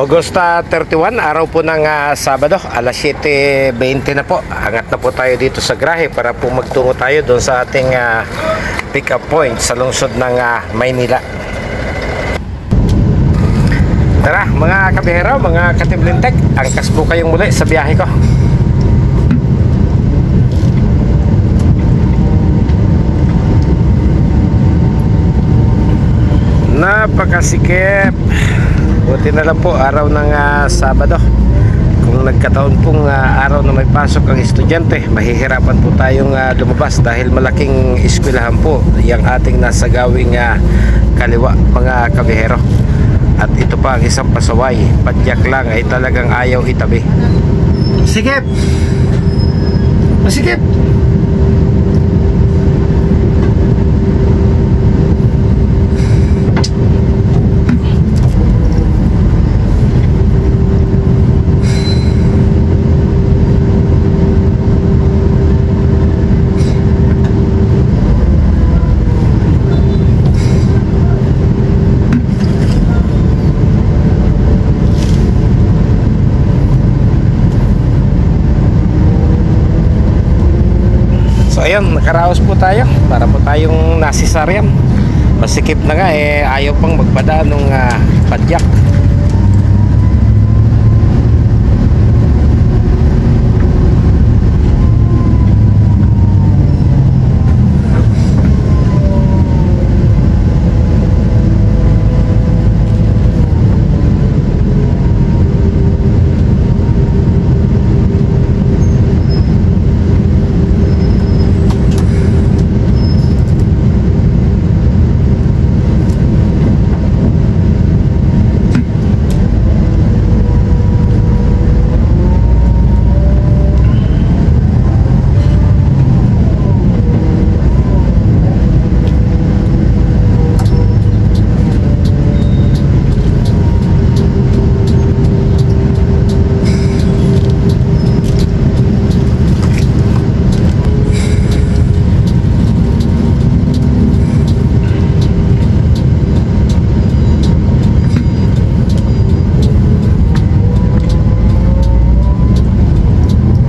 August 31, araw po ng Sabado, alas 7:20 na po. Angat na po tayo dito sa garahe para po magtungo tayo doon sa ating pick up point sa lungsod ng Maynila. Tara mga kabihero, mga katiblintek, angkas po kayong muli sa biyahe ko. Napakasikip. Buti na lang po araw ng Sabado. Kung nagkataon pong araw na may pasok ang estudyante, mahihirapan po tayong lumabas dahil malaking eskwelahan po yung ating nasa gawing kaliwa mga kabihero. At ito pa ang isang pasaway, padyak lang ay talagang ayaw itabi. Sikip! Masikip! Ayun, nakaraos po tayo para po tayong nasisaryan. Masikip na nga ayaw pang magpadaan ng padyak.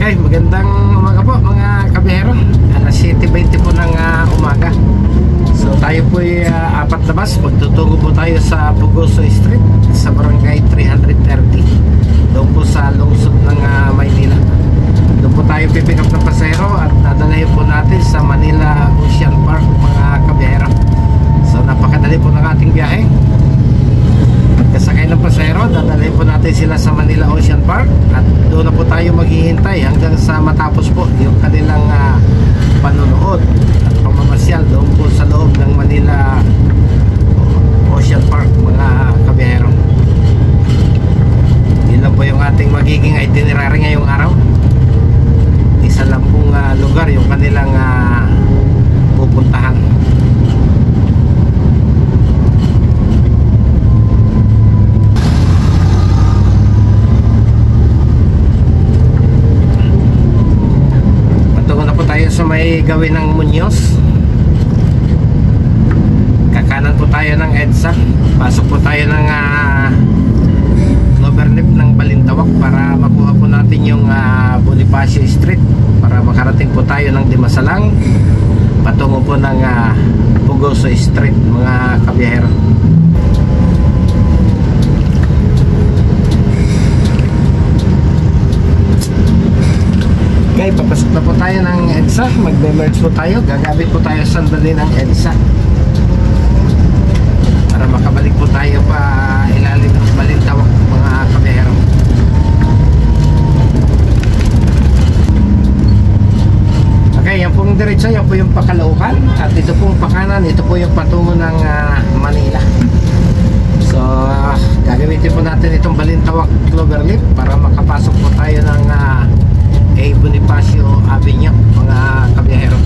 Magandang umaga po mga kabihero. Alas 7:20 po ng umaga. So tayo po ay apat na bus. Magtutungo po tayo sa Pugoso Street sa barangay 330 doon po sa lungsod ng Maynila. Doon po tayo pipick up ng pasahero at dadalhin po natin sa Manila Ocean Park mga kabihero. So napakadali po ng ating biyahe. Kasakay ng pasahero, dadalhin po natin sila sa Manila Ocean Park at doon na po tayo maghihintay hanggang sa matapos po yung kanilang panonood at pamamasyal doon po sa loob ng Manila Ocean Park mga kabihero. Yun lang po yung ating magiging itinerary ngayong araw. Isa lang pong lugar yung kanilang pupuntahan. So may gawin ng Muñoz, kakanan po tayo ng EDSA, pasok po tayo ng overlip ng Balintawak para makuha po natin yung Bonifacio Street para makarating po tayo ng Dimasalang patungo po ng Pugoso Street mga kabiyahero. Okay, papasok na po tayo ng EDSA. Magme-merge po tayo. Gagamit po tayo sandali ng EDSA para makabalik po tayo pa ilalim ng Balintawak mga kabihero. Okay, yan pong diretso, yan po yung pakalaukan at ito pong pakanan, ito po yung patungo ng Manila. So gagamitin po natin itong Balintawak Cloverleaf para makapasok po tayo ng Bonifacio Avenue mga kabiyahero.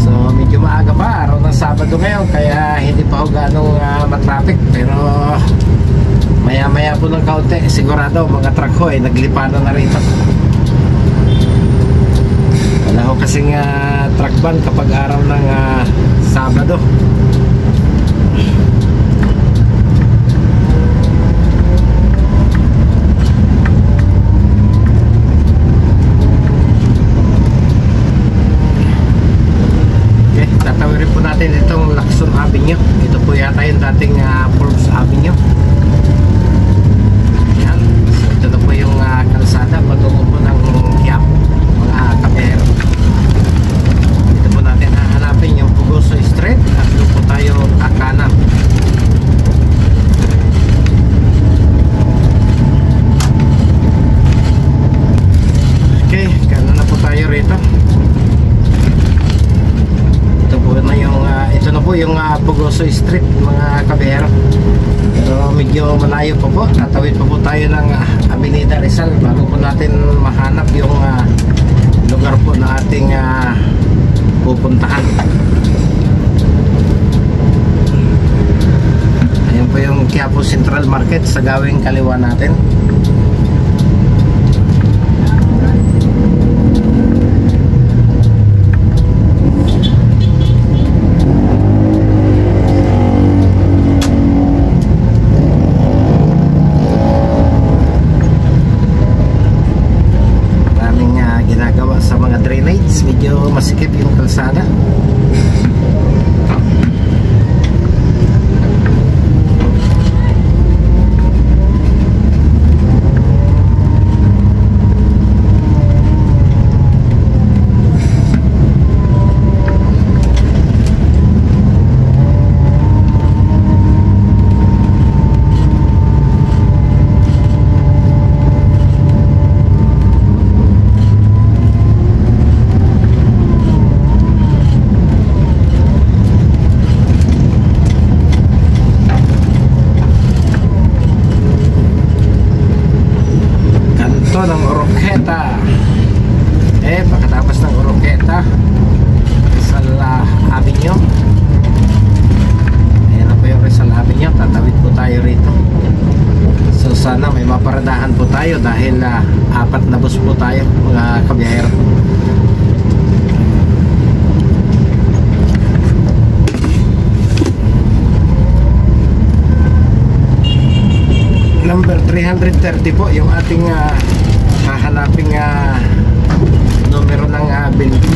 So medyo maaga Sabado ngayon kaya hindi pa ho ganong matraffic, pero maya maya po ng kaunti sigurado mga truck ho ay naglipano na rito. Wala ho kasing truck ban kapag araw ng Sabado. Tatawirin po natin itong Lacson Avenue. Ito po yata yung dating Forbes Avenue. Yan. So, ito na po yung kalsada patungo po ng Quiapo, mga kabero. Ito po natin hahanapin yung Pugoso Street at doon po tayo kakanan. Okay, kanan na po tayo rito. Ito na po yung Pugoso Street, mga kabihero. Pero medyo malayo pa po. Tatawid pa po tayo ng Avenida Rizal bago po natin mahanap yung lugar po na ating pupuntahan. Ayan po yung Quiapo Central Market sa gawing kaliwa natin. Medyo masikip yung kalsada. Ng Oroqueta. Pagkatapos ng Oroqueta, Rizal Avenue. Ayan na po yung Rizal Avenue. Tatawid po tayo rito. So sana may maparadahan po tayo dahil 4 na bus po tayo, mga kabiyahero. Number 330 po yung ating hahanaping numero ng building.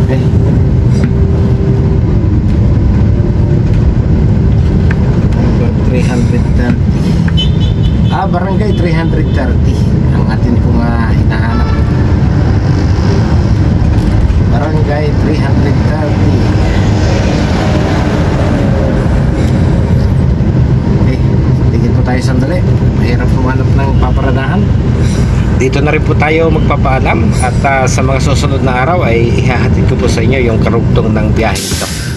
Okay. Number 330. Barangay 330 ang atin pong hinahanap. Barangay 330. Tayo sandali, mahirap pumanap ng paparadahan. Dito na rin po tayo magpapaalam at sa mga susunod na araw ay ihahatid ko po sa inyo yung karugtong ng biyahe dito.